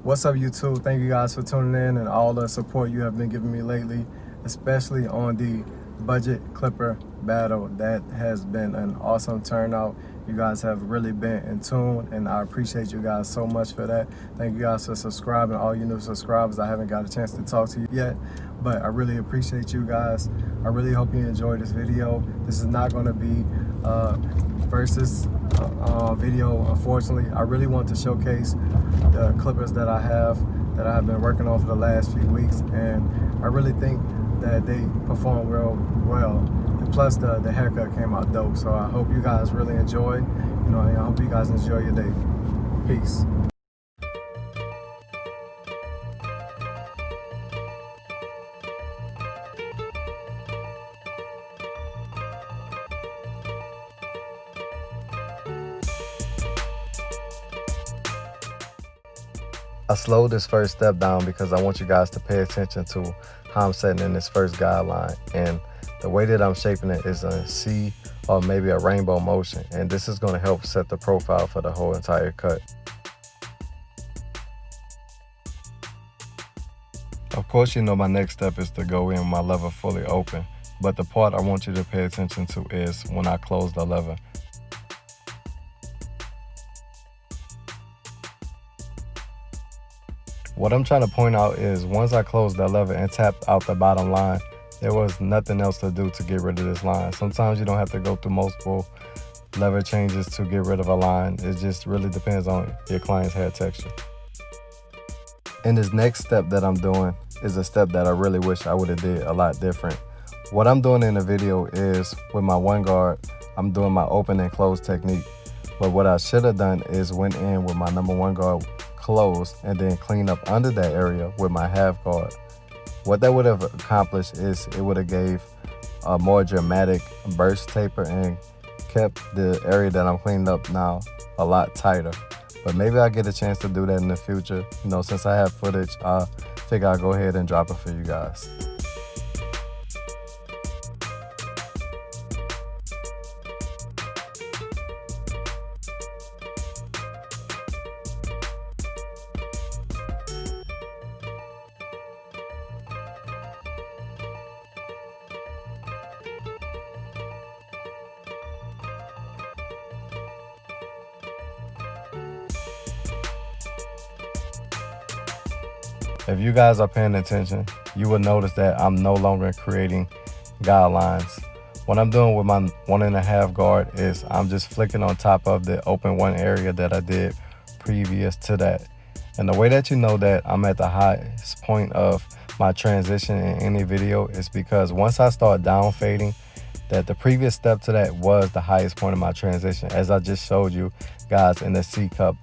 What's up, YouTube? Thank you guys for tuning in and all the support you have been giving me lately, especially on the budget clipper battle. That has been an awesome turnout. You guys have really been in tune, and I appreciate you guys so much for that. Thank you guys for subscribing, all you new subscribers. I haven't got a chance to talk to you yet, but I really appreciate you guys. I really hope you enjoyed this video. This is not going to be versus video, unfortunately. I really want to showcase the clippers that I have been working on for the last few weeks, and I really think that they perform real well. And plus the haircut came out dope. So I hope you guys really enjoy. I hope you guys enjoy your day. Peace. I slowed this first step down because I want you guys to pay attention to how I'm setting in this first guideline. And the way that I'm shaping it is a C or maybe a rainbow motion. And this is going to help set the profile for the whole entire cut. Of course, my next step is to go in with my lever fully open. But the part I want you to pay attention to is when I close the lever. What I'm trying to point out is once I closed that lever and tapped out the bottom line, there was nothing else to do to get rid of this line. Sometimes you don't have to go through multiple lever changes to get rid of a line. It just really depends on your client's hair texture. And this next step that I'm doing is a step that I really wish I would have did a lot different. What I'm doing in the video is with my one guard, I'm doing my open and close technique. But what I should have done is went in with my number one guard closed and then clean up under that area with my half guard. What that would have accomplished is it would have gave a more dramatic burst taper and kept the area that I'm cleaning up now a lot tighter. But maybe I'll get a chance to do that in the future. Since I have footage, I figure I'll go ahead and drop it for you guys. If you guys are paying attention, you will notice that I'm no longer creating guidelines. What I'm doing with my 1.5 guard is I'm just flicking on top of the open one area that I did previous to that. And the way that you know that I'm at the highest point of my transition in any video is because once I start down fading, that the previous step to that was the highest point of my transition, as I just showed you guys in the C cup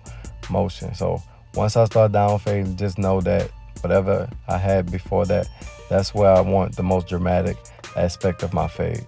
motion. So once I start down fading, just know that whatever I had before that, that's where I want the most dramatic aspect of my fade.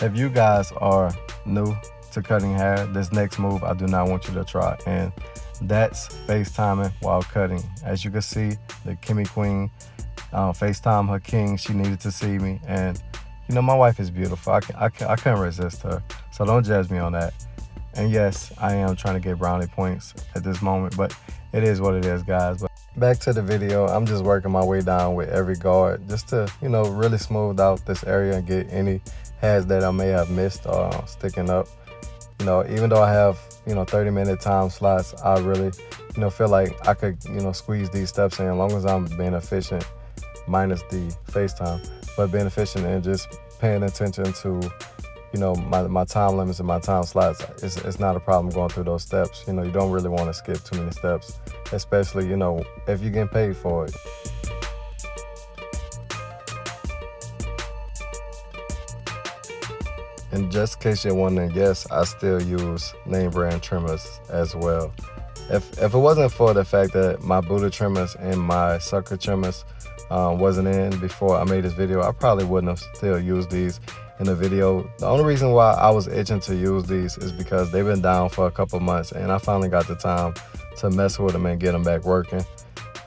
If you guys are new to cutting hair, this next move I do not want you to try, and that's Facetiming while cutting. As you can see, the Kimmy Queen FaceTime her king. She needed to see me, and my wife is beautiful. I couldn't resist her, so don't judge me on that. And yes, I am trying to get brownie points at this moment, but it is what it is, guys. But Back to the video, I'm just working my way down with every guard just to, really smooth out this area and get any heads that I may have missed sticking up. Even though I have, 30-minute time slots, I really, feel like I could, squeeze these steps in as long as I'm being efficient, minus the FaceTime, but being efficient and just paying attention to, my time limits and my time slots. It's not a problem going through those steps. You don't really want to skip too many steps, especially, if you're getting paid for it. And just in case you're wondering, yes, I still use name brand trimmers as well. If it wasn't for the fact that my Buddha trimmers and my sucker trimmers wasn't in before I made this video, I probably wouldn't have still used these in the video. The only reason why I was itching to use these is because they've been down for a couple months and I finally got the time to mess with them and get them back working.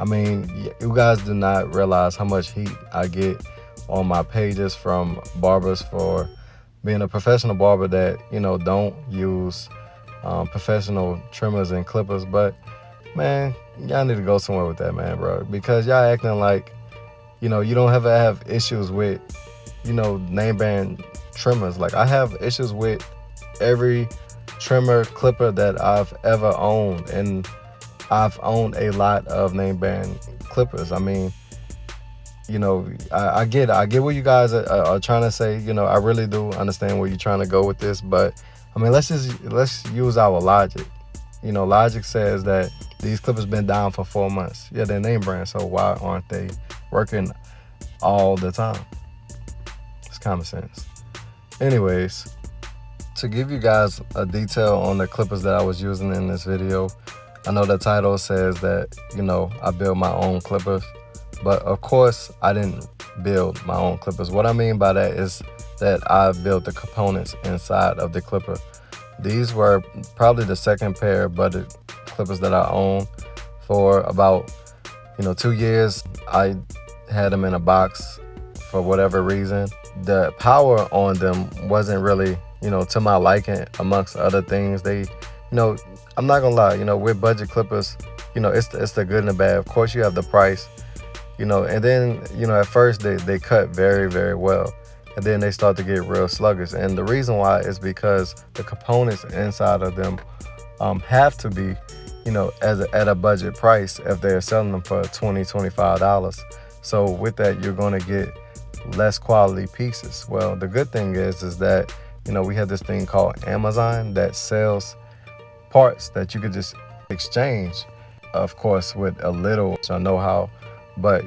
I mean, you guys do not realize how much heat I get on my pages from barbers for being a professional barber that, don't use professional trimmers and clippers. But man, y'all need to go somewhere with that, man, bro, because y'all acting like, you don't ever have issues with, name brand trimmers. Like, I have issues with every trimmer clipper that I've ever owned, and I've owned a lot of name brand clippers. I mean, I get what you guys are trying to say. I really do understand where you're trying to go with this, but I mean, let's use our logic. Logic says that these clippers been down for 4 months. Yeah, they're name brand, so why aren't they working all the time? It's common sense. Anyways, to give you guys a detail on the clippers that I was using in this video, I know the title says that, I build my own clippers, but of course I didn't build my own clippers. What I mean by that is that I built the components inside of the clipper. These were probably the second pair of butted clippers that I own for about, 2 years. I had them in a box for whatever reason. The power on them wasn't really, to my liking, amongst other things. They, I'm not gonna lie, with budget clippers, it's the good and the bad. Of course, you have the price, and then, at first they cut very, very well. And then they start to get real sluggish. And the reason why is because the components inside of them have to be, at a budget price if they're selling them for $20, $25. So with that, you're going to get less quality pieces. Well, the good thing is that, we have this thing called Amazon that sells parts that you could just exchange, of course, with a little know-how. But,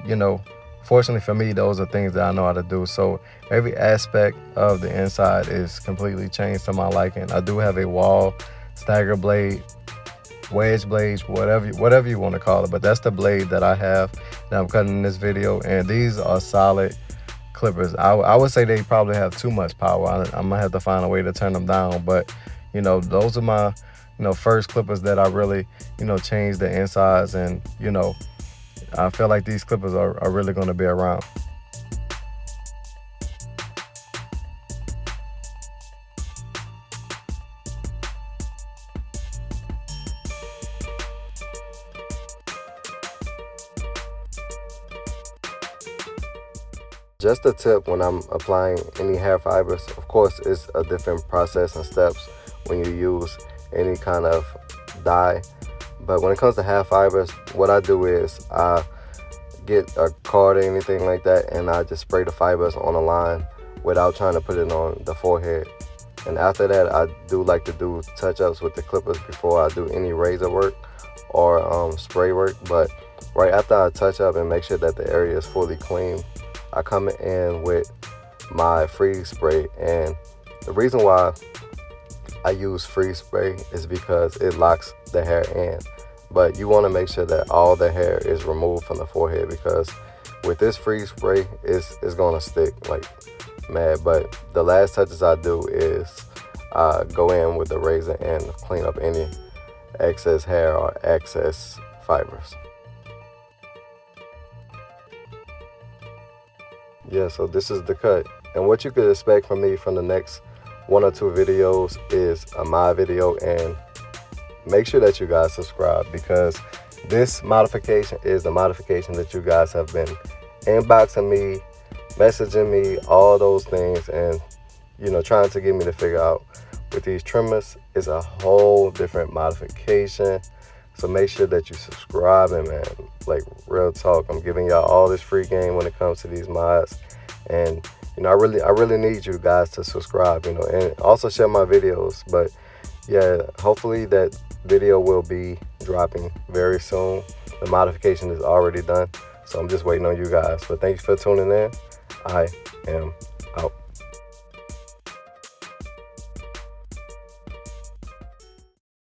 fortunately for me, those are things that I know how to do. So every aspect of the inside is completely changed to my liking. I do have a wall stagger blade, wedge blade, whatever you want to call it. But that's the blade that I have that I'm cutting in this video. And these are solid clippers. I would say they probably have too much power. I'm gonna have to find a way to turn them down. But, those are my, first clippers that I really, changed the insides. And, I feel like these clippers are really going to be around. Just a tip when I'm applying any hair fibers, of course, it's a different process and steps when you use any kind of dye. But when it comes to hair fibers, what I do is I get a card or anything like that, and I just spray the fibers on a line without trying to put it on the forehead. And after that, I do like to do touch-ups with the clippers before I do any razor work or spray work. But right after I touch up and make sure that the area is fully clean, I come in with my freeze spray. And the reason why I use freeze spray is because it locks the hair in. But you want to make sure that all the hair is removed from the forehead, because with this freeze spray, it's going to stick like mad. But the last touches I do is go in with the razor and clean up any excess hair or excess fibers. Yeah, so this is the cut. And what you could expect from me from the next 1 or 2 videos is my video. And make sure that you guys subscribe, because This modification is the modification that you guys have been inboxing me, messaging me, all those things, and trying to get me to figure out. With these trimmers, it's a whole different modification. So make sure that you subscribe, and man, like real talk, I'm giving y'all all this free game when it comes to these mods. And I really need you guys to subscribe, and also share my videos. But yeah, hopefully that video will be dropping very soon. The modification is already done, so I'm just waiting on you guys. But thanks for tuning in. I am